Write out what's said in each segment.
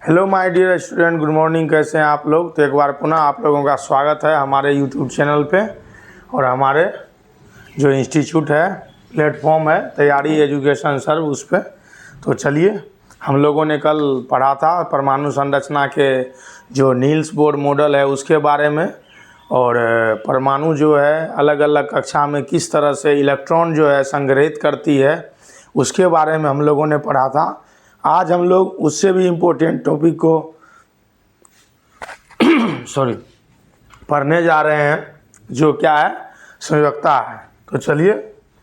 Hello my dear student, good morning. कैसे हैं आप लोग? तो एक बार पुनः आप लोगों का स्वागत है हमारे यूट्यूब चैनल पे और हमारे जो इंस्टीट्यूट है, प्लेटफॉर्म है तैयारी एजुकेशन सर्व, उस पर। तो चलिए, हम लोगों ने कल पढ़ा था परमाणु संरचना के जो नील्स बोर मॉडल है उसके बारे में, और परमाणु जो है अलग अलग कक्षा में किस तरह से इलेक्ट्रॉन जो है संग्रहित करती है उसके बारे में हम लोगों ने पढ़ा था। आज हम लोग उससे भी इम्पोर्टेंट टॉपिक को पढ़ने जा रहे हैं, जो क्या है, संयोजकता है। तो चलिए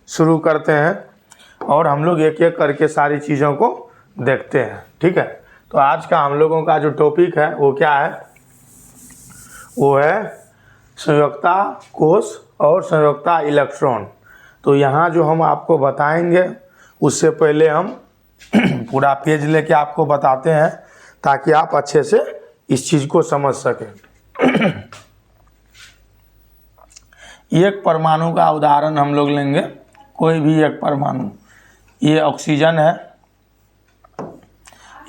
शुरू करते हैं और हम लोग एक एक करके सारी चीज़ों को देखते हैं, ठीक है। तो आज का हम लोगों का जो टॉपिक है वो क्या है, वो है संयोजकता कोष और संयोजकता इलेक्ट्रॉन। तो यहाँ जो हम आपको बताएंगे उससे पहले हम पूरा पेज लेके आपको बताते हैं ताकि आप अच्छे से इस चीज़ को समझ सकें। एक परमाणु का उदाहरण हम लोग लेंगे, कोई भी एक परमाणु। ये ऑक्सीजन है,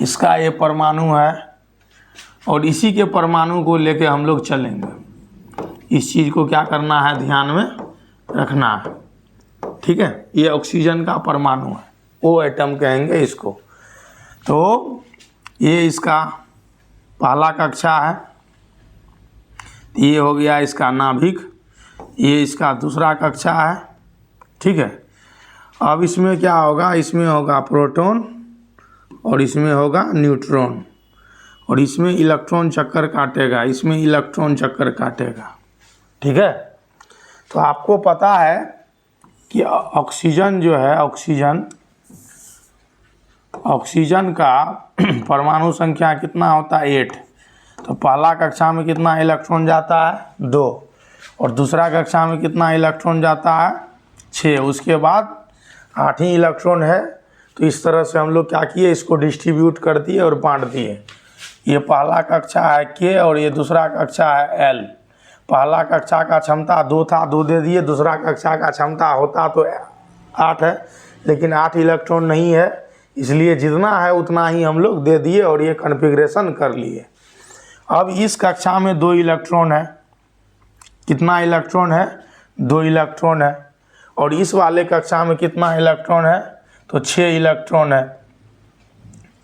इसका ये परमाणु है और इसी के परमाणु को लेके हम लोग चलेंगे। इस चीज़ को क्या करना है, ध्यान में रखना है, ठीक है। ये ऑक्सीजन का परमाणु है, ओ एटम कहेंगे इसको। तो ये इसका पहला कक्षा है, ये हो गया इसका नाभिक, ये इसका दूसरा कक्षा है, ठीक है। अब इसमें क्या होगा, इसमें होगा प्रोटॉन और इसमें होगा न्यूट्रॉन, और इसमें इलेक्ट्रॉन चक्कर काटेगा, इसमें इलेक्ट्रॉन चक्कर काटेगा, ठीक है। तो आपको पता है कि ऑक्सीजन जो है, ऑक्सीजन का परमाणु संख्या कितना होता है, 8। तो पहला कक्षा में कितना इलेक्ट्रॉन जाता है, 2, और दूसरा कक्षा में कितना इलेक्ट्रॉन जाता है, 6। उसके बाद 8 ही इलेक्ट्रॉन है। तो इस तरह से हम लोग क्या किए, इसको डिस्ट्रीब्यूट कर दिए और बांट दिए। ये पहला कक्षा है K और ये दूसरा कक्षा है L। पहला कक्षा का क्षमता 2 था, 2 दे दिए। दूसरा कक्षा का क्षमता होता तो 8 है, लेकिन 8 इलेक्ट्रॉन नहीं है, इसलिए जितना है उतना ही हम लोग दे दिए और ये कॉन्फ़िगरेशन कर लिए। अब इस कक्षा में 2 इलेक्ट्रॉन है, कितना इलेक्ट्रॉन है, 2 इलेक्ट्रॉन है। और इस वाले कक्षा में कितना इलेक्ट्रॉन है, तो 6 इलेक्ट्रॉन है।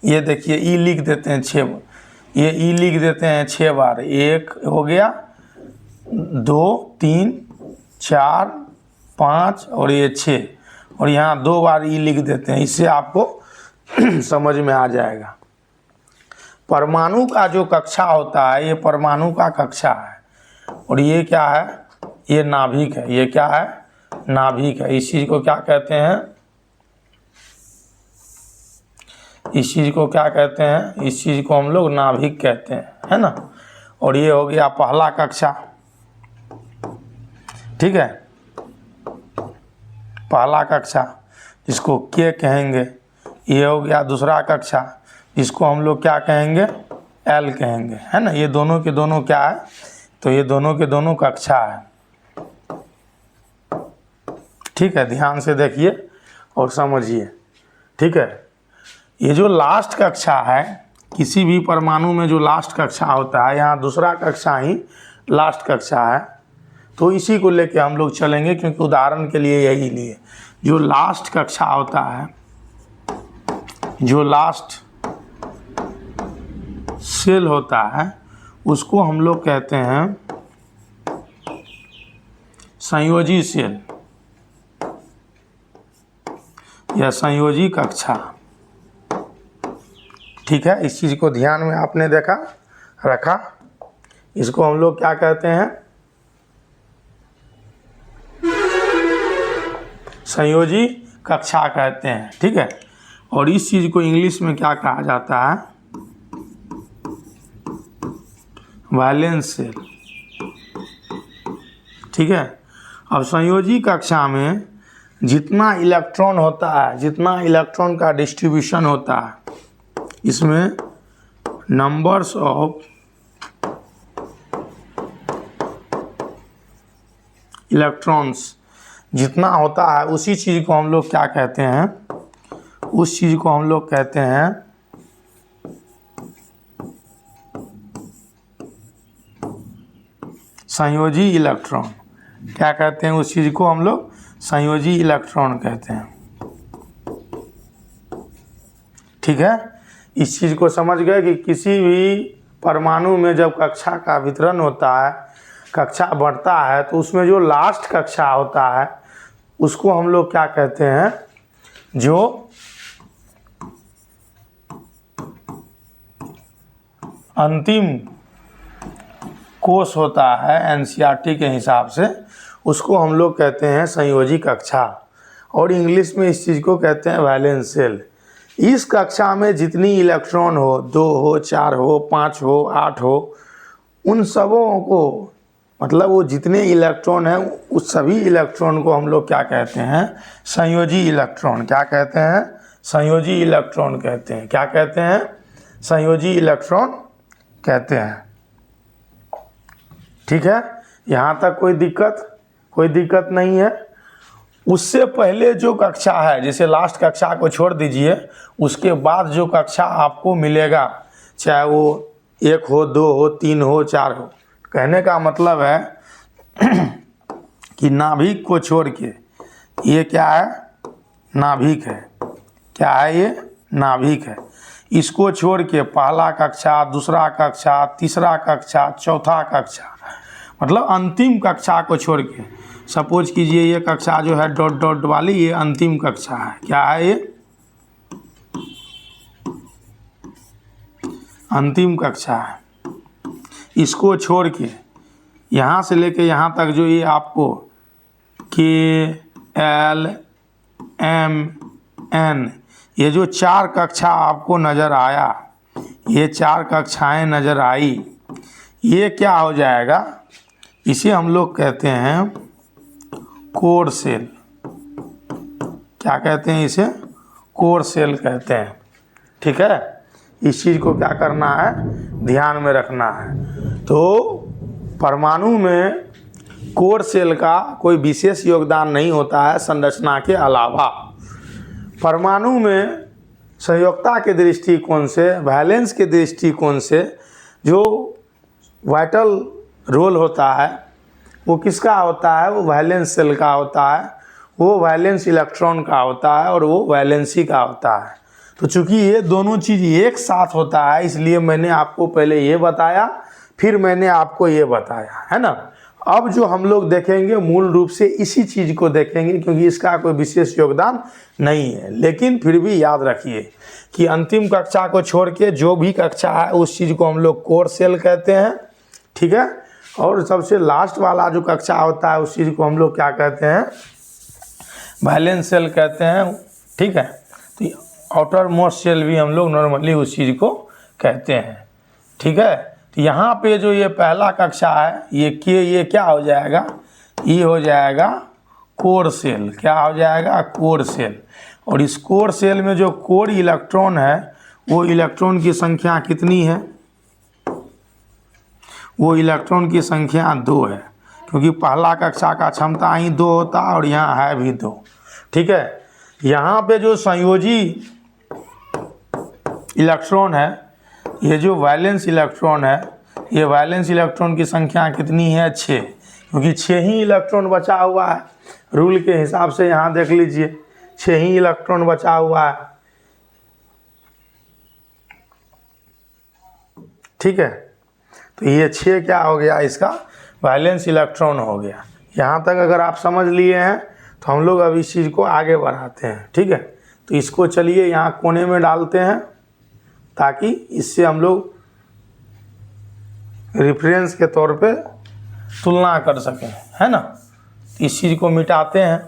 ये देखिए ई लिख देते हैं 6, ये ई लिख देते हैं 6 बार। 1 हो गया, 2 3 4 5 और ये 6, और यहाँ 2 बार ई लिख देते हैं। इससे आपको समझ में आ जाएगा। परमाणु का जो कक्षा होता है, ये परमाणु का कक्षा है, और ये क्या है, ये नाभिक है। ये क्या है, नाभिक है। इस चीज़ को क्या कहते हैं, इस चीज़ को क्या कहते हैं, इस चीज़ को हम लोग नाभिक कहते हैं, है ना। और ये हो गया पहला कक्षा, ठीक है, पहला कक्षा जिसको K कहेंगे। ये हो गया दूसरा कक्षा, जिसको हम लोग क्या कहेंगे, L कहेंगे, है ना। ये दोनों के दोनों क्या है, तो ये दोनों के दोनों कक्षा है, ठीक है। ध्यान से देखिए और समझिए, ठीक है। ये जो लास्ट कक्षा है, किसी भी परमाणु में जो लास्ट कक्षा होता है, यहाँ दूसरा कक्षा ही लास्ट कक्षा है, तो इसी को लेके हम लोग चलेंगे, क्योंकि उदाहरण के लिए यही लिए। जो लास्ट कक्षा होता है, जो लास्ट सेल होता है, उसको हम लोग कहते हैं संयोजी सेल या संयोजी कक्षा, ठीक है। इस चीज़ को ध्यान में आपने रखा। इसको हम लोग क्या कहते हैं, संयोजी कक्षा कहते हैं, ठीक है। और इस चीज़ को इंग्लिश में क्या कहा जाता है, वैलेंस सेल, ठीक है। अब संयोजी कक्षा में जितना इलेक्ट्रॉन होता है, जितना इलेक्ट्रॉन का डिस्ट्रीब्यूशन होता है, इसमें नंबर्स ऑफ इलेक्ट्रॉन्स जितना होता है, उसी चीज़ को हम लोग क्या कहते हैं, उस चीज़ को हम लोग कहते हैं संयोजी इलेक्ट्रॉन। क्या कहते हैं उस चीज़ को हम लोग? संयोजी इलेक्ट्रॉन कहते हैं। ठीक है, इस चीज़ को समझ गए कि किसी भी परमाणु में जब कक्षा का वितरण होता है, कक्षा बढ़ता है, तो उसमें जो लास्ट कक्षा होता है उसको हम लोग क्या कहते हैं? जो अंतिम कोष होता है एनसीईआरटी के हिसाब से, उसको हम लोग कहते हैं संयोजी कक्षा, और इंग्लिश में इस चीज़ को कहते हैं वैलेंस शेल। इस कक्षा में जितनी इलेक्ट्रॉन हो, 2 हो, 4 हो, 5 हो, 8 हो, उन सबों को, मतलब वो जितने इलेक्ट्रॉन हैं उस सभी इलेक्ट्रॉन को हम लोग क्या कहते हैं? संयोजी इलेक्ट्रॉन। क्या कहते हैं? संयोजी इलेक्ट्रॉन कहते हैं। क्या कहते हैं? संयोजी इलेक्ट्रॉन कहते हैं। ठीक है, यहाँ तक कोई दिक्कत नहीं है। उससे पहले जो कक्षा है, जैसे लास्ट कक्षा को छोड़ दीजिए, उसके बाद जो कक्षा आपको मिलेगा, चाहे वो 1 हो, 2 हो, 3 हो, 4 हो, कहने का मतलब है कि नाभिक को छोड़ के, ये क्या है? नाभिक है। क्या है ये? नाभिक है। इसको छोड़ के पहला कक्षा, दूसरा कक्षा, तीसरा कक्षा, चौथा कक्षा, मतलब अंतिम कक्षा को छोड़ के, सपोज कीजिए ये कक्षा जो है डॉट डॉट वाली, ये अंतिम कक्षा है। क्या है ये? अंतिम कक्षा है। इसको छोड़ के यहाँ से लेके यहाँ तक जो ये आपको KLMN, ये जो 4 कक्षा आपको नज़र आया, ये 4 कक्षाएं नज़र आई, ये क्या हो जाएगा? इसे हम लोग कहते हैं कोर सेल। क्या कहते हैं इसे? कोर सेल कहते हैं। ठीक है, इस चीज़ को क्या करना है? ध्यान में रखना है। तो परमाणु में कोर सेल का कोई विशेष योगदान नहीं होता है संरचना के अलावा। परमाणु में संयोजकता के दृष्टिकोण से, वैलेंस के दृष्टिकोण से जो वाइटल रोल होता है वो किसका होता है? वो वैलेंस सेल का होता है, वो वैलेंस इलेक्ट्रॉन का होता है, और वो वैलेंसी का होता है। तो चूंकि ये दोनों चीज़ एक साथ होता है, इसलिए मैंने आपको पहले ये बताया, फिर मैंने आपको ये बताया, है ना। अब जो हम लोग देखेंगे मूल रूप से इसी चीज़ को देखेंगे, क्योंकि इसका कोई विशेष योगदान नहीं है। लेकिन फिर भी याद रखिए कि अंतिम कक्षा को छोड़ के जो भी कक्षा है उस चीज़ को हम लोग कोर सेल कहते हैं। ठीक है, और सबसे लास्ट वाला जो कक्षा होता है उस चीज़ को हम लोग क्या कहते हैं? वैलेंस सेल कहते हैं। ठीक है, तो आउटर मोस्ट सेल भी हम लोग नॉर्मली उस चीज़ को कहते हैं। ठीक है, तो यहाँ पे जो ये पहला कक्षा है, ये क्या हो जाएगा? ये हो जाएगा कोर सेल। क्या हो जाएगा? Core cell. और इस कोर सेल में जो कोर इलेक्ट्रॉन है, वो इलेक्ट्रॉन की संख्या कितनी है? वो इलेक्ट्रॉन की संख्या 2 है, क्योंकि पहला कक्षा का क्षमता ही 2 होता है और यहाँ है भी 2। ठीक है, यहाँ पे जो संयोजी इलेक्ट्रॉन है, ये जो वैलेंस इलेक्ट्रॉन है, ये वैलेंस इलेक्ट्रॉन की संख्या कितनी है? 6, क्योंकि 6 ही इलेक्ट्रॉन बचा हुआ है। रूल के हिसाब से यहाँ देख लीजिए, 6 ही इलेक्ट्रॉन बचा हुआ है। ठीक है, तो ये 6 क्या हो गया? इसका वैलेंस इलेक्ट्रॉन हो गया। यहाँ तक अगर आप समझ लिए हैं तो हम लोग अब इस चीज़ को आगे बढ़ाते हैं। ठीक है, तो इसको चलिए यहाँ कोने में डालते हैं, ताकि इससे हम लोग रेफरेंस के तौर पे तुलना कर सकें, है ना। इस चीज़ को मिटाते हैं।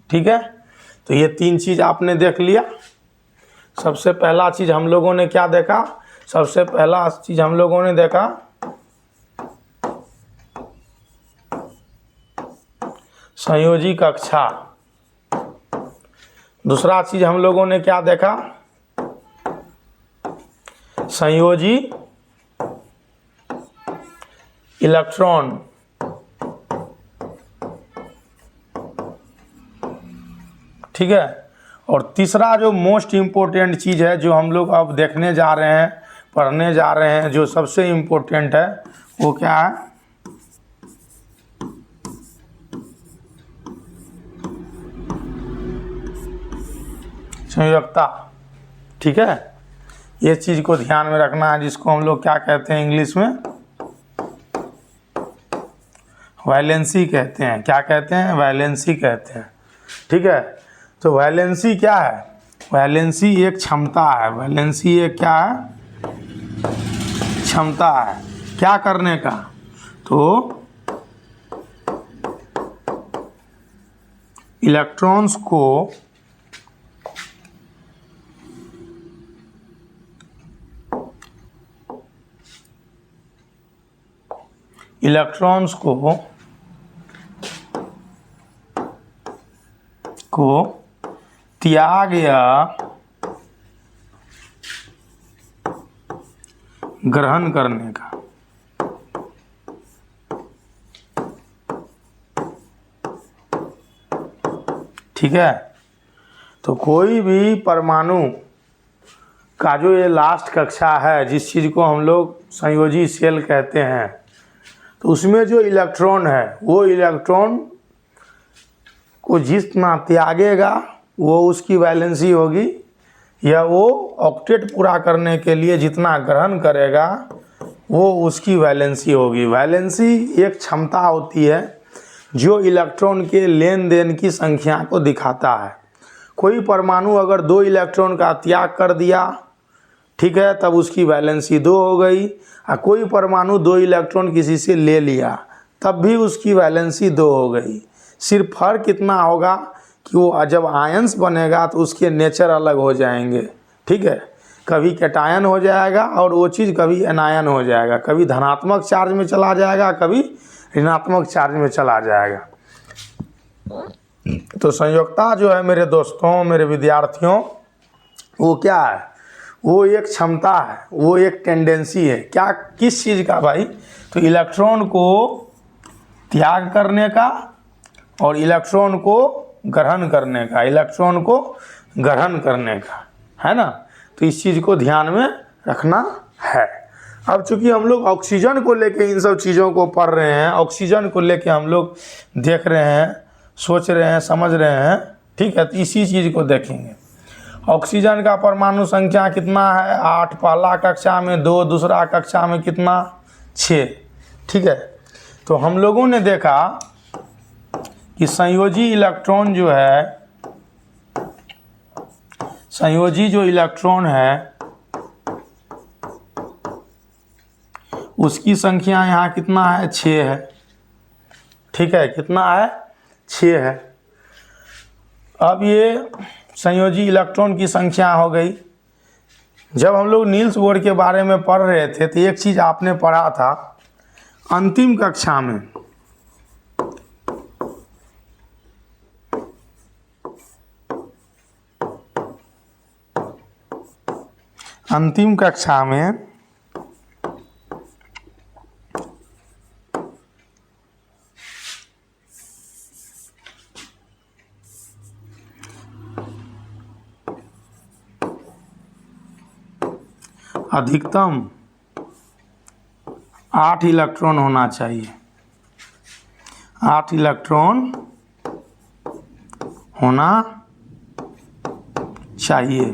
ठीक है, तो ये 3 चीज़ आपने देख लिया। सबसे पहला चीज़ हम लोगों ने क्या देखा? सबसे पहला चीज़ हम लोगों ने देखा संयोजी कक्षा। दूसरा चीज़ हम लोगों ने क्या देखा? संयोजी इलेक्ट्रॉन। ठीक है, और तीसरा जो मोस्ट इम्पोर्टेंट चीज़ है जो हम लोग अब देखने जा रहे हैं, पढ़ने जा रहे हैं, जो सबसे इम्पोर्टेंट है वो क्या है? संयोजकता। ठीक है, ये चीज़ को ध्यान में रखना है, जिसको हम लोग क्या कहते हैं इंग्लिश में? वैलेंसी कहते हैं। क्या कहते हैं? वैलेंसी कहते हैं। ठीक है, तो वैलेंसी क्या है? वैलेंसी एक क्षमता है। वैलेंसी एक क्या है? क्षमता है। क्या करने का? तो इलेक्ट्रॉन्स को त्याग या ग्रहण करने का। ठीक है, तो कोई भी परमाणु का जो ये लास्ट कक्षा है, जिस चीज़ को हम लोग संयोजी सेल कहते हैं, तो उसमें जो इलेक्ट्रॉन है वो इलेक्ट्रॉन को जितना त्यागेगा वो उसकी वैलेंसी होगी, या वो ऑक्टेट पूरा करने के लिए जितना ग्रहण करेगा वो उसकी वैलेंसी होगी। वैलेंसी एक क्षमता होती है जो इलेक्ट्रॉन के लेन देन की संख्या को दिखाता है। कोई परमाणु अगर 2 इलेक्ट्रॉन का त्याग कर दिया, ठीक है, तब उसकी वैलेंसी 2 हो गई। और कोई परमाणु 2 इलेक्ट्रॉन किसी से ले लिया, तब भी उसकी वैलेंसी 2 हो गई। सिर्फ फर्क इतना होगा कि वो जब आयंस बनेगा तो उसके नेचर अलग हो जाएंगे। ठीक है, कभी कैटायन हो जाएगा और वो चीज़ कभी एनायन हो जाएगा, कभी धनात्मक चार्ज में चला जाएगा, कभी ऋणात्मक चार्ज में चला जाएगा। तो संयोजकता जो है मेरे दोस्तों, मेरे विद्यार्थियों, वो क्या है? वो एक क्षमता है, वो एक टेंडेंसी है। क्या, किस चीज़ का भाई? तो इलेक्ट्रॉन को त्याग करने का और इलेक्ट्रॉन को ग्रहण करने का। इलेक्ट्रॉन को ग्रहण करने का, है ना? तो इस चीज़ को ध्यान में रखना है। अब चूंकि हम लोग ऑक्सीजन को लेके इन सब चीज़ों को पढ़ रहे हैं, ऑक्सीजन को लेके हम लोग देख रहे हैं, सोच रहे हैं, समझ रहे हैं, ठीक है, तो इसी चीज़ को देखेंगे। ऑक्सीजन का परमाणु संख्या कितना है? 8। पहला कक्षा में 2, दूसरा कक्षा में कितना? 6। ठीक है, तो हम लोगों ने देखा कि संयोजी इलेक्ट्रॉन जो है, संयोजी जो इलेक्ट्रॉन है उसकी संख्या यहाँ कितना है? 6 है। ठीक है, कितना है? 6 है। अब ये संयोजी इलेक्ट्रॉन की संख्या हो गई। जब हम लोग नील्स बोर के बारे में पढ़ रहे थे तो एक चीज़ आपने पढ़ा था अंतिम कक्षा में, अंतिम कक्षा में अधिकतम 8 इलेक्ट्रॉन होना चाहिए। 8 इलेक्ट्रॉन होना चाहिए।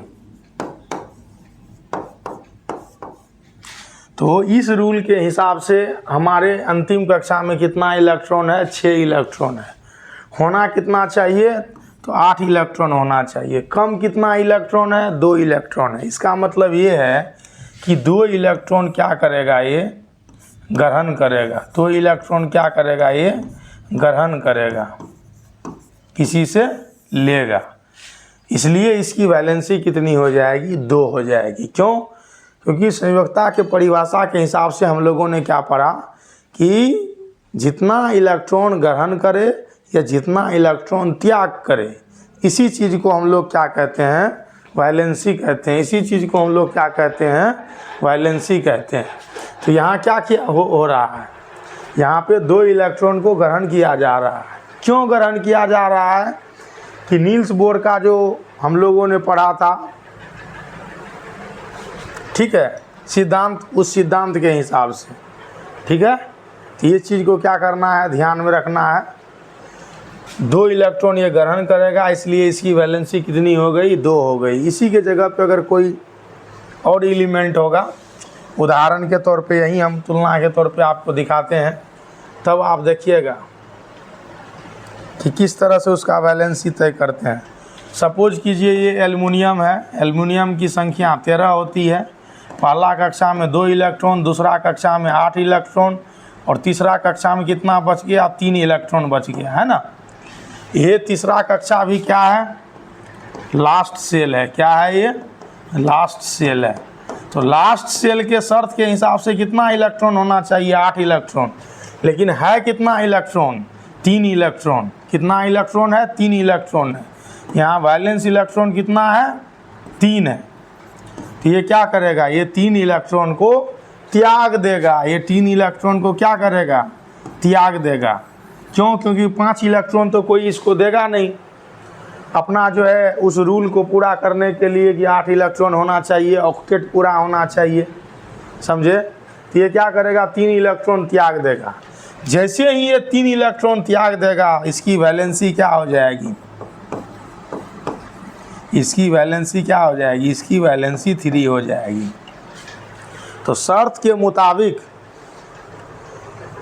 तो इस रूल के हिसाब से हमारे अंतिम कक्षा में कितना इलेक्ट्रॉन है? 6 इलेक्ट्रॉन है। होना कितना चाहिए? तो 8 इलेक्ट्रॉन होना चाहिए। कम कितना इलेक्ट्रॉन है? 2 इलेक्ट्रॉन है। इसका मतलब ये है कि 2 इलेक्ट्रॉन क्या करेगा? ये ग्रहण करेगा। 2 इलेक्ट्रॉन क्या करेगा? ये ग्रहण करेगा, किसी से लेगा। इसलिए इसकी वैलेंसी कितनी हो जाएगी? 2 हो जाएगी। क्यों? क्योंकि संयोजकता के परिभाषा के हिसाब से हम लोगों ने क्या पढ़ा कि जितना इलेक्ट्रॉन ग्रहण करे या जितना इलेक्ट्रॉन त्याग करे, इसी चीज़ को हम लोग क्या कहते हैं? वैलेंसी कहते हैं। इसी चीज़ को हम लोग क्या कहते हैं? वैलेंसी कहते हैं। तो यहाँ क्या हो रहा है? यहाँ पे 2 इलेक्ट्रॉन को ग्रहण किया जा रहा है। क्यों ग्रहण किया जा रहा है? कि नील्स बोर का जो हम लोगों ने पढ़ा था, ठीक है, सिद्धांत, उस सिद्धांत के हिसाब से, ठीक है। तो ये चीज़ को क्या करना है, ध्यान में रखना है। 2 इलेक्ट्रॉन ये ग्रहण करेगा, इसलिए इसकी वैलेंसी कितनी हो गई, 2 हो गई। इसी के जगह पे अगर कोई और एलिमेंट होगा, उदाहरण के तौर पे यही हम तुलना के तौर पे आपको दिखाते हैं, तब आप देखिएगा कि किस तरह से उसका वैलेंसी तय करते हैं। सपोज कीजिए ये एल्युमिनियम है, एल्युमिनियम की संख्या 13 होती है। पहला कक्षा में 2 इलेक्ट्रॉन, दूसरा कक्षा में 8 इलेक्ट्रॉन, और तीसरा कक्षा में कितना बच गया, 3 इलेक्ट्रॉन बच गया, है ना। ये तीसरा कक्षा भी क्या है, लास्ट सेल है। क्या है ये, लास्ट सेल है। तो लास्ट सेल के शर्त के हिसाब से कितना इलेक्ट्रॉन होना चाहिए, 8 इलेक्ट्रॉन, लेकिन है कितना इलेक्ट्रॉन, 3 इलेक्ट्रॉन। कितना इलेक्ट्रॉन है, 3 इलेक्ट्रॉन है। यहाँ वैलेंस इलेक्ट्रॉन कितना है, 3 है। तो ये क्या करेगा, ये 3 इलेक्ट्रॉन को त्याग देगा। ये 3 इलेक्ट्रॉन को क्या करेगा, त्याग देगा। क्यों, क्योंकि 5 इलेक्ट्रॉन तो कोई इसको देगा नहीं। अपना जो है उस रूल को पूरा करने के लिए कि 8 इलेक्ट्रॉन होना चाहिए, ऑक्टेट पूरा होना चाहिए, समझे। तो ये क्या करेगा, 3 इलेक्ट्रॉन त्याग देगा। जैसे ही ये 3 इलेक्ट्रॉन त्याग देगा, इसकी वैलेंसी क्या हो जाएगी, इसकी वैलेंसी क्या हो जाएगी, इसकी वैलेंसी 3 हो जाएगी। तो शर्त के मुताबिक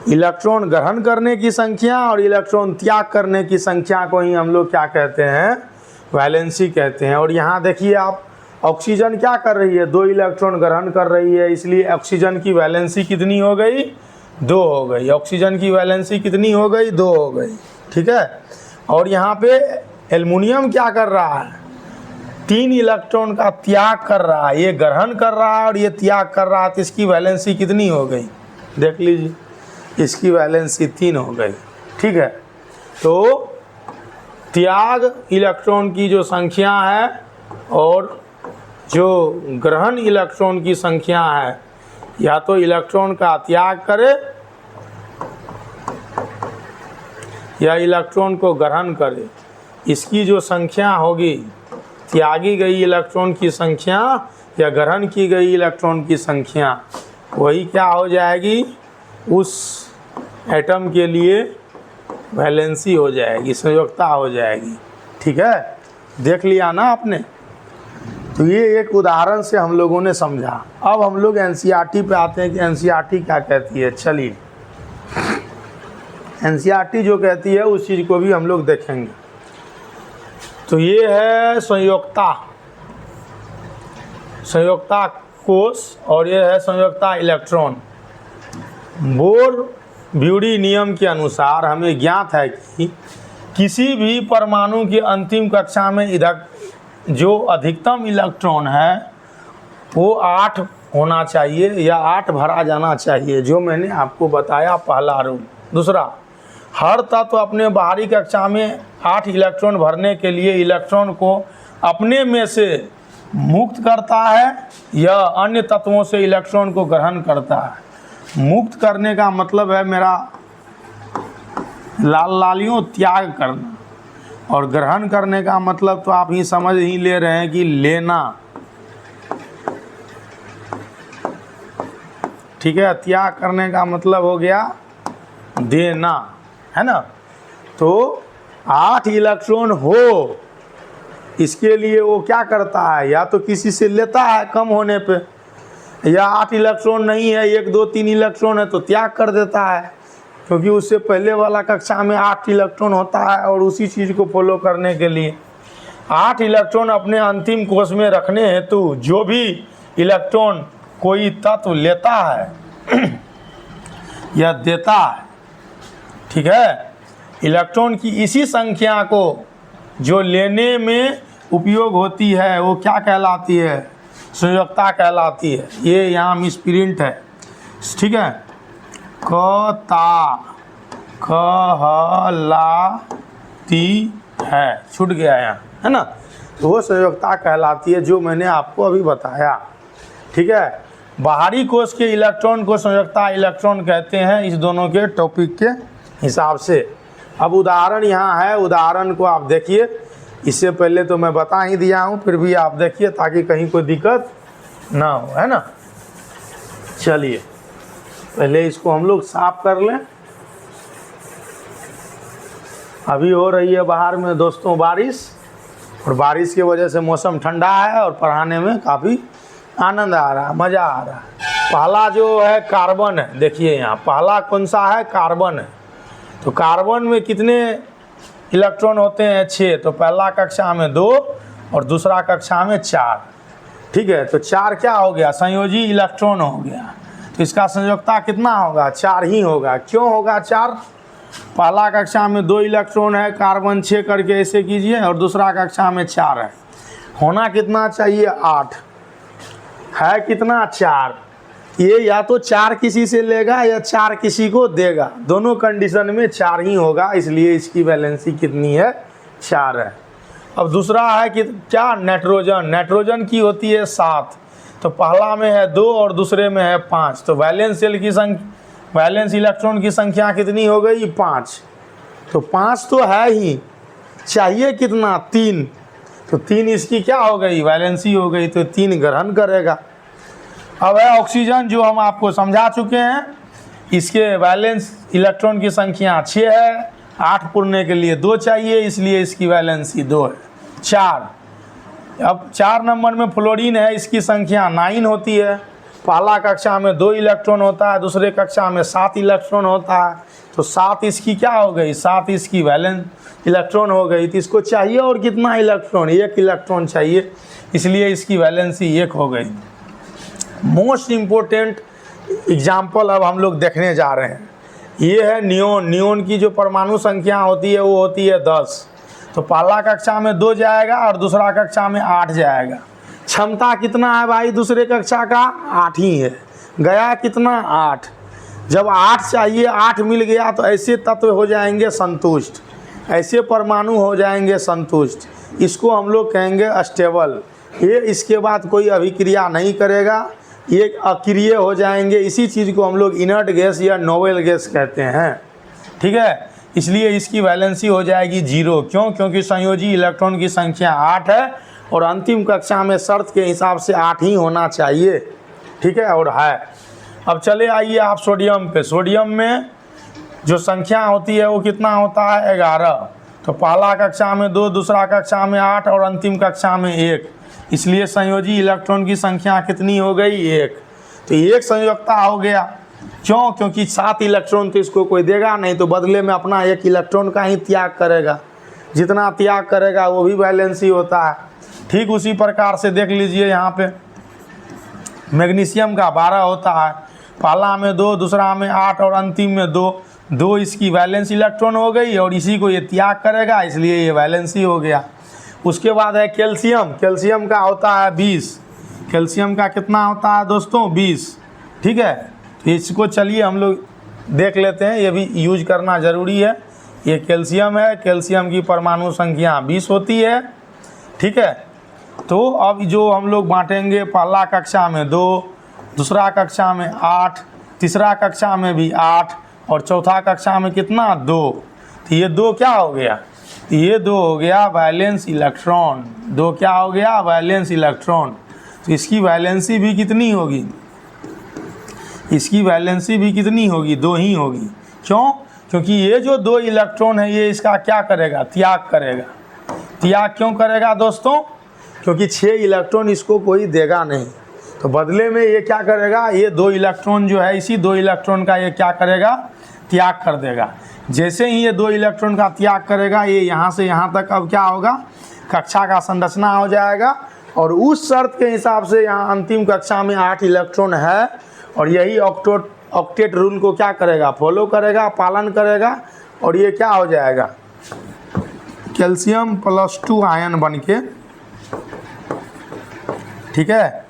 इलेक्ट्रॉन ग्रहण करने की संख्या और इलेक्ट्रॉन त्याग करने की संख्या को ही हम लोग क्या कहते हैं, वैलेंसी कहते हैं। और यहाँ देखिए आप, ऑक्सीजन क्या कर रही है, 2 इलेक्ट्रॉन ग्रहण कर रही है, इसलिए ऑक्सीजन की वैलेंसी कितनी हो गई, 2 हो गई। ऑक्सीजन की वैलेंसी कितनी हो गई, 2 हो गई, ठीक है। और यहाँ पे एल्युमिनियम क्या कर रहा है, 3 इलेक्ट्रॉन का त्याग कर रहा है। ये ग्रहण कर रहा है और ये त्याग कर रहा है, तो इसकी वैलेंसी कितनी हो गई, देख लीजिए, इसकी वैलेंसी 3 हो गई, ठीक है। तो त्याग इलेक्ट्रॉन की जो संख्या है और जो ग्रहण इलेक्ट्रॉन की संख्या है, या तो इलेक्ट्रॉन का त्याग करे या इलेक्ट्रॉन को ग्रहण करे, इसकी जो संख्या होगी, त्यागी गई इलेक्ट्रॉन की संख्या या ग्रहण की गई इलेक्ट्रॉन की संख्या, वही क्या हो जाएगी, उस एटम के लिए वैलेंसी हो जाएगी, संयोजकता हो जाएगी, ठीक है। देख लिया ना आपने। तो ये एक उदाहरण से हम लोगों ने समझा। अब हम लोग एनसीईआरटी पे आते हैं कि एनसीईआरटी क्या कहती है। चलिए, एनसीईआरटी जो कहती है उस चीज़ को भी हम लोग देखेंगे। तो ये है संयोजकता, संयोजकता कोष, और ये है संयोजकता इलेक्ट्रॉन। बोर-ब्यूरी नियम के अनुसार हमें ज्ञात है कि किसी भी परमाणु की अंतिम कक्षा में इधर जो अधिकतम इलेक्ट्रॉन है वो 8 होना चाहिए या 8 भरा जाना चाहिए, जो मैंने आपको बताया पहला रूल। दूसरा, हर तत्व अपने बाहरी कक्षा में 8 इलेक्ट्रॉन भरने के लिए इलेक्ट्रॉन को अपने में से मुक्त करता है या अन्य तत्वों से इलेक्ट्रॉन को ग्रहण करता है। मुक्त करने का मतलब है मेरा लालियों त्याग करना, और ग्रहण करने का मतलब तो आप ही समझ ही ले रहे हैं कि लेना, ठीक है। त्याग करने का मतलब हो गया देना, है ना। तो 8 इलेक्ट्रॉन हो, इसके लिए वो क्या करता है, या तो किसी से लेता है कम होने पे, या 8 इलेक्ट्रॉन नहीं है, 1 2 3 इलेक्ट्रॉन है तो त्याग कर देता है, क्योंकि उससे पहले वाला कक्षा में 8 इलेक्ट्रॉन होता है। और उसी चीज़ को फॉलो करने के लिए 8 इलेक्ट्रॉन अपने अंतिम कोष में रखने हेतु जो भी इलेक्ट्रॉन कोई तत्व लेता है या देता है, ठीक है, इलेक्ट्रॉन की इसी संख्या को जो लेने में उपयोग होती है वो क्या कहलाती है, संयोजकता कहलाती है। ये यहाँ मिसप्रिंट है, ठीक है। कहलाती है, छूट गया यहाँ, है ना। तो वो संयोजकता कहलाती है, जो मैंने आपको अभी बताया, ठीक है। बाहरी कोष के इलेक्ट्रॉन को संयोजकता इलेक्ट्रॉन कहते हैं, इस दोनों के टॉपिक के हिसाब से। अब उदाहरण यहाँ है, उदाहरण को आप देखिए। इससे पहले तो मैं बता ही दिया हूँ, फिर भी आप देखिए ताकि कहीं कोई दिक्कत ना हो, है ना। चलिए पहले इसको हम लोग साफ कर लें। अभी हो रही है बाहर में दोस्तों बारिश, और बारिश की वजह से मौसम ठंडा है और पढ़ाने में काफ़ी आनंद आ रहा है, मज़ा आ रहा है। पहला जो है कार्बन है, देखिए यहाँ पहला कौन सा है, कार्बन है। तो कार्बन में कितने इलेक्ट्रॉन होते हैं, 6। तो पहला कक्षा में 2 और दूसरा कक्षा में 4। ठीक है, तो 4 क्या हो गया, संयोजी इलेक्ट्रॉन हो गया। तो इसका संयोजकता कितना होगा, 4 ही होगा। क्यों होगा 4, पहला कक्षा में 2 इलेक्ट्रॉन है, कार्बन 6 करके ऐसे कीजिए, और दूसरा कक्षा में 4 है। होना कितना चाहिए, 8 है, कितना 4। ये या तो 4 किसी से लेगा या 4 किसी को देगा, दोनों कंडीशन में 4 ही होगा, इसलिए इसकी वैलेंसी कितनी है, 4 है। अब दूसरा है कि क्या, नाइट्रोजन। नाइट्रोजन की होती है 7। तो पहला में है 2 और दूसरे में है 5। तो वैलेंस सेल की वैलेंस इलेक्ट्रॉन की संख्या कितनी हो गई, 5। तो 5 तो है ही, चाहिए कितना, 3। तो 3 इसकी क्या हो गई, वैलेंसी हो गई। तो 3 ग्रहण करेगा। अब है ऑक्सीजन, जो हम आपको समझा चुके हैं। इसके वैलेंस इलेक्ट्रॉन की संख्या 6 है, 8 पुरने के लिए 2 चाहिए, इसलिए इसकी वैलेंसी 2 है, 4। अब 4 नंबर में फ्लोरीन है, इसकी संख्या 9 होती है। पहला कक्षा में 2 इलेक्ट्रॉन होता है, दूसरे कक्षा में 7 इलेक्ट्रॉन होता है। तो 7 इसकी क्या हो गई, 7 इसकी वैलेंस इलेक्ट्रॉन हो गई। तो इसको चाहिए और कितना इलेक्ट्रॉन, 1 इलेक्ट्रॉन चाहिए, इसलिए इसकी वैलेंसी 1 हो गई। मोस्ट इम्पोर्टेंट एग्जाम्पल अब हम लोग देखने जा रहे हैं, ये है नियोन। नियोन की जो परमाणु संख्या होती है वो होती है 10। तो पहला कक्षा में 2 जाएगा और दूसरा कक्षा में 8 जाएगा। क्षमता कितना है भाई, दूसरे कक्षा का 8 ही है, गया कितना, 8। जब 8 चाहिए, 8 मिल गया, तो ऐसे तत्व हो जाएंगे संतुष्ट, ऐसे परमाणु हो जाएंगे संतुष्ट। इसको हम लोग कहेंगे स्टेबल। ये इसके बाद कोई अभिक्रिया नहीं करेगा, ये अक्रिय हो जाएंगे। इसी चीज़ को हम लोग इनर्ट गैस या नोबेल गैस कहते हैं। ठीक है, इसलिए इसकी वैलेंसी हो जाएगी 0। क्यों, क्योंकि संयोजी इलेक्ट्रॉन की संख्या 8 है, और अंतिम कक्षा में शर्त के हिसाब से 8 ही होना चाहिए। ठीक है, और है। अब चले आइए आप सोडियम पे। सोडियम में जो संख्या होती है वो कितना होता है, 11। तो पहला कक्षा में 2, दूसरा कक्षा में 8 और अंतिम कक्षा में 1, इसलिए संयोजी इलेक्ट्रॉन की संख्या कितनी हो गई, 1। तो 1 संयोजकता हो गया। क्यों, क्योंकि 7 इलेक्ट्रॉन तो इसको कोई देगा नहीं, तो बदले में अपना 1 इलेक्ट्रॉन का ही त्याग करेगा। जितना त्याग करेगा वो भी वैलेंसी होता है। ठीक उसी प्रकार से देख लीजिए यहाँ पे मैग्नीशियम का 12 होता है, पहला में 2, दूसरा में 8 और अंतिम में 2 इसकी वैलेंस इलेक्ट्रॉन हो गई, और इसी को ये त्याग करेगा, इसलिए ये वैलेंसी हो गया। उसके बाद है कैल्शियम। कैल्शियम का होता है 20। कैल्शियम का कितना होता है दोस्तों, 20। ठीक है, तो इसको चलिए हम लोग देख लेते हैं, ये भी यूज करना ज़रूरी है। ये कैल्शियम है, कैल्शियम की परमाणु संख्या 20 होती है। ठीक है, तो अब जो हम लोग बांटेंगे, पहला कक्षा में 2, दूसरा कक्षा में 8, तीसरा कक्षा में भी 8, और चौथा कक्षा में कितना, 2। तो ये 2 क्या हो गया, ये 2 हो गया वैलेंस इलेक्ट्रॉन। 2 क्या हो गया, वैलेंस इलेक्ट्रॉन। तो इसकी वैलेंसी भी कितनी होगी, इसकी वैलेंसी भी कितनी होगी, 2 ही होगी। क्यों, क्योंकि ये जो 2 इलेक्ट्रॉन है ये इसका क्या करेगा, त्याग करेगा। त्याग क्यों करेगा दोस्तों, क्योंकि 6 इलेक्ट्रॉन इसको कोई देगा नहीं, तो बदले में ये क्या करेगा, ये 2 इलेक्ट्रॉन जो है, इसी 2 इलेक्ट्रॉन का ये क्या करेगा, त्याग कर देगा। जैसे ही ये 2 इलेक्ट्रॉन का त्याग करेगा, ये यहाँ से यहाँ तक अब क्या होगा, कक्षा का संरचना हो जाएगा। और उस शर्त के हिसाब से यहाँ अंतिम कक्षा में 8 इलेक्ट्रॉन है, और यही ऑक्टेट रूल को क्या करेगा, फॉलो करेगा, पालन करेगा, और ये क्या हो जाएगा, कैल्शियम +2 आयन बन के, ठीक है,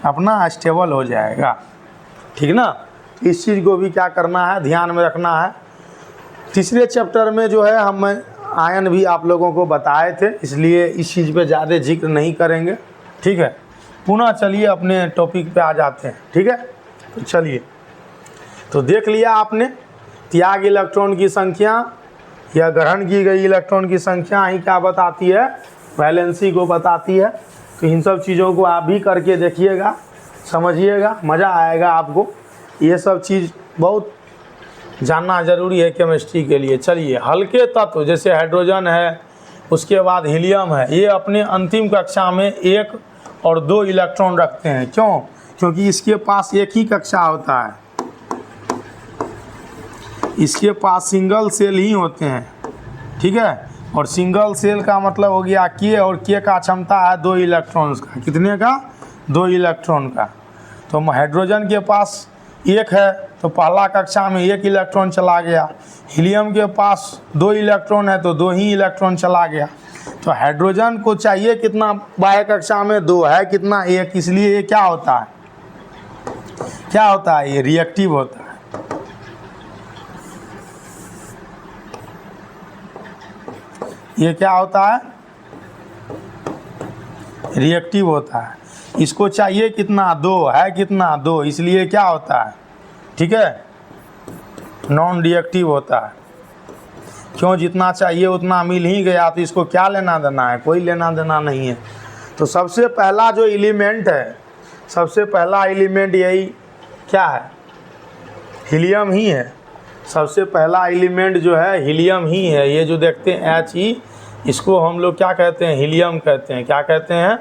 अपना स्टेबल हो जाएगा। ठीक ना, इस चीज़ को भी क्या करना है, ध्यान में रखना है। तीसरे चैप्टर में जो है हम आयन भी आप लोगों को बताए थे, इसलिए इस चीज़ पे ज़्यादा जिक्र नहीं करेंगे। ठीक है, पुनः चलिए अपने टॉपिक पे आ जाते हैं। ठीक है, तो चलिए, तो देख लिया आपने त्याग इलेक्ट्रॉन की संख्या या ग्रहण की गई इलेक्ट्रॉन की संख्या ही क्या बताती है, वैलेंसी को बताती है। तो इन सब चीज़ों को आप भी करके देखिएगा, समझिएगा, मज़ा आएगा आपको। ये सब चीज़ बहुत जानना ज़रूरी है केमिस्ट्री के लिए। चलिए, हल्के तत्व जैसे हाइड्रोजन है, उसके बाद हीलियम है, ये अपने अंतिम कक्षा में 1 और 2 इलेक्ट्रॉन रखते हैं। क्यों? क्योंकि इसके पास एक ही कक्षा होता है, इसके पास सिंगल सेल ही होते हैं, ठीक है। और सिंगल सेल का मतलब हो गया के, और के का क्षमता है 2 इलेक्ट्रॉन्स का। कितने का? 2 इलेक्ट्रॉन का। तो हाइड्रोजन के पास 1 है, तो पहला कक्षा में 1 इलेक्ट्रॉन चला गया। हीलियम के पास 2 इलेक्ट्रॉन है, तो 2 ही इलेक्ट्रॉन चला गया। तो हाइड्रोजन को चाहिए कितना बाह्य कक्षा में? 2 है कितना? 1। इसलिए ये क्या होता है, क्या होता है? ये रिएक्टिव होता है। ये क्या होता है? रिएक्टिव होता है। इसको चाहिए कितना? 2 है कितना? 2। इसलिए क्या होता है, ठीक है, नॉन रिएक्टिव होता है। क्यों? जितना चाहिए उतना मिल ही गया, तो इसको क्या लेना देना है? कोई लेना देना नहीं है। तो सबसे पहला जो एलिमेंट है, सबसे पहला एलिमेंट यही क्या है? हीलियम ही है। सबसे पहला एलिमेंट जो है हीलियम ही है। ये जो देखते हैं He, इसको हम लोग क्या कहते हैं? हीलियम कहते हैं। क्या कहते हैं?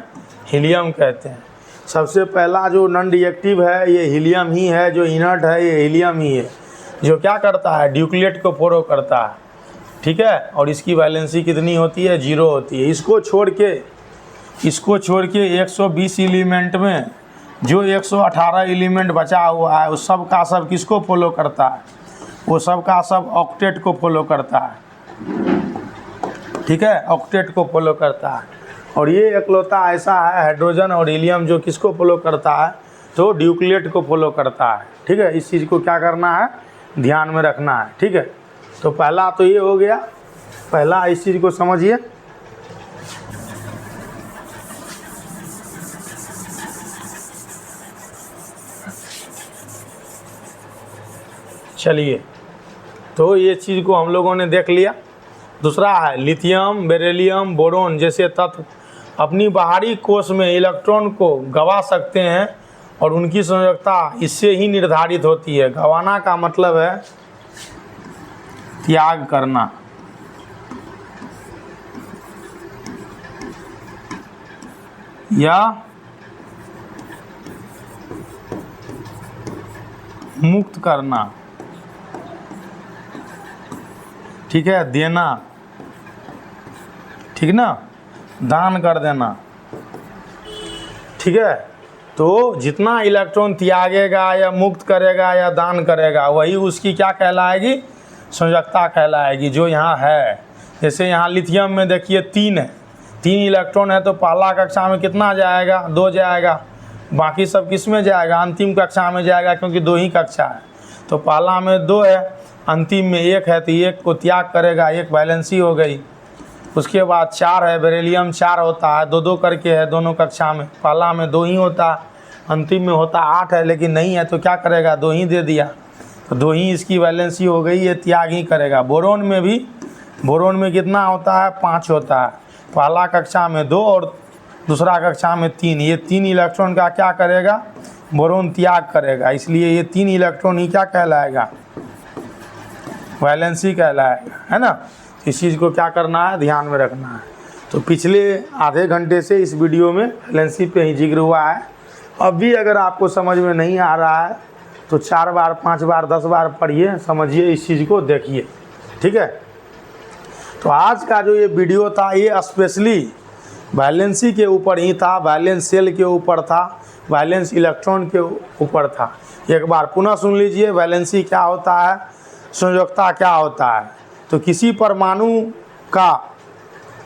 हीलियम कहते हैं। सबसे पहला जो नॉन रिएक्टिव है ये हीलियम ही है, जो इनर्ट है ये हीलियम ही है, जो क्या करता है? ड्यूक्लिएट को फॉलो करता है, ठीक है। और इसकी वैलेंसी कितनी होती है? 0 होती है। इसको छोड़ के 120 एलिमेंट में जो 118 एलिमेंट बचा हुआ है, उस सब का सब किसको फॉलो करता है? वो सब का सब ऑक्टेट को फॉलो करता है, ठीक है, ऑक्टेट को फॉलो करता है। और ये इकलौता ऐसा है हाइड्रोजन और हीलियम जो किसको फॉलो करता है? तो ड्यूक्लिएट को फॉलो करता है, ठीक है। इस चीज़ को क्या करना है? ध्यान में रखना है, ठीक है। तो पहला तो ये हो गया, पहला इस चीज़ को समझिए। चलिए, तो ये चीज़ को हम लोगों ने देख लिया। दूसरा है लिथियम, बेरिलियम, बोरोन जैसे तत्व अपनी बाहरी कोश में इलेक्ट्रॉन को गंवा सकते हैं, और उनकी संयोजकता इससे ही निर्धारित होती है। गंवाना का मतलब है त्याग करना, या मुक्त करना, ठीक है, देना, ठीक ना, दान कर देना, ठीक है। तो जितना इलेक्ट्रॉन त्यागेगा या मुक्त करेगा या दान करेगा, वही उसकी क्या कहलाएगी? संयोजकता कहलाएगी, जो यहाँ है। जैसे यहाँ लिथियम में देखिए 3 है, 3 इलेक्ट्रॉन है, तो पहला कक्षा में कितना जाएगा? 2 जाएगा। बाकी सब किस में जाएगा? अंतिम कक्षा में जाएगा, क्योंकि 2 ही कक्षा है। तो पहला में 2 है, अंतिम में 1 है, तो 1 को त्याग करेगा, 1 वैलेंसी हो गई। उसके बाद 4 है, बेरिलियम 4 होता है, 2-2 करके है दोनों कक्षा में। पहला में 2 ही होता, अंतिम में होता 8 है, लेकिन नहीं है तो क्या करेगा? 2 ही दे दिया, तो 2 ही इसकी वैलेंसी हो गई, ये त्याग ही करेगा। बोरोन में भी, बोरोन में कितना होता है? 5 होता है। पहला कक्षा में 2 और दूसरा कक्षा में 3। ये 3 इलेक्ट्रॉन का क्या करेगा? बोरोन त्याग करेगा। इसलिए ये 3 इलेक्ट्रॉन ही क्या कहलाएगा? वैलेंसी कहलाएगा, है ना। इस चीज़ को क्या करना है? ध्यान में रखना है। तो पिछले आधे घंटे से इस वीडियो में वैलेंसी पे ही जिक्र हुआ है। अब भी अगर आपको समझ में नहीं आ रहा है तो 4 बार 5 बार 10 बार पढ़िए, समझिए, इस चीज़ को देखिए, ठीक है। तो आज का जो ये वीडियो था ये स्पेशली वैलेंसी के ऊपर ही था, वैलेंस सेल के ऊपर था, वैलेंस इलेक्ट्रॉन के ऊपर था। एक बार पुनः सुन लीजिए, वैलेंसी क्या होता है, संयोजकता क्या होता है। तो किसी परमाणु का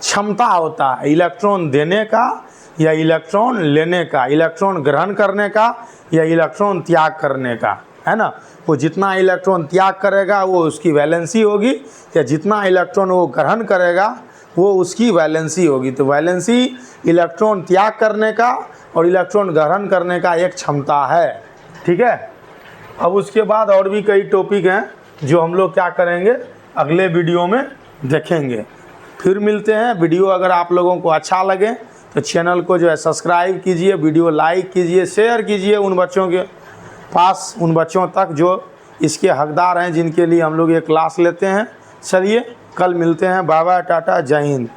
क्षमता होता है इलेक्ट्रॉन देने का या इलेक्ट्रॉन लेने का, इलेक्ट्रॉन ग्रहण करने का या इलेक्ट्रॉन त्याग करने का, है ना। वो जितना इलेक्ट्रॉन त्याग करेगा वो उसकी वैलेंसी होगी, या जितना इलेक्ट्रॉन वो ग्रहण करेगा वो उसकी वैलेंसी होगी। तो वैलेंसी इलेक्ट्रॉन त्याग करने का और इलेक्ट्रॉन ग्रहण करने का एक क्षमता है, ठीक है। अब उसके बाद और भी कई टॉपिक हैं जो हम लोग क्या करेंगे, अगले वीडियो में देखेंगे। फिर मिलते हैं। वीडियो अगर आप लोगों को अच्छा लगे तो चैनल को जो है सब्सक्राइब कीजिए, वीडियो लाइक कीजिए, शेयर कीजिए उन बच्चों के पास, उन बच्चों तक जो इसके हकदार हैं, जिनके लिए हम लोग ये क्लास लेते हैं। चलिए कल मिलते हैं। बाय बाय, टाटा, जय हिंद।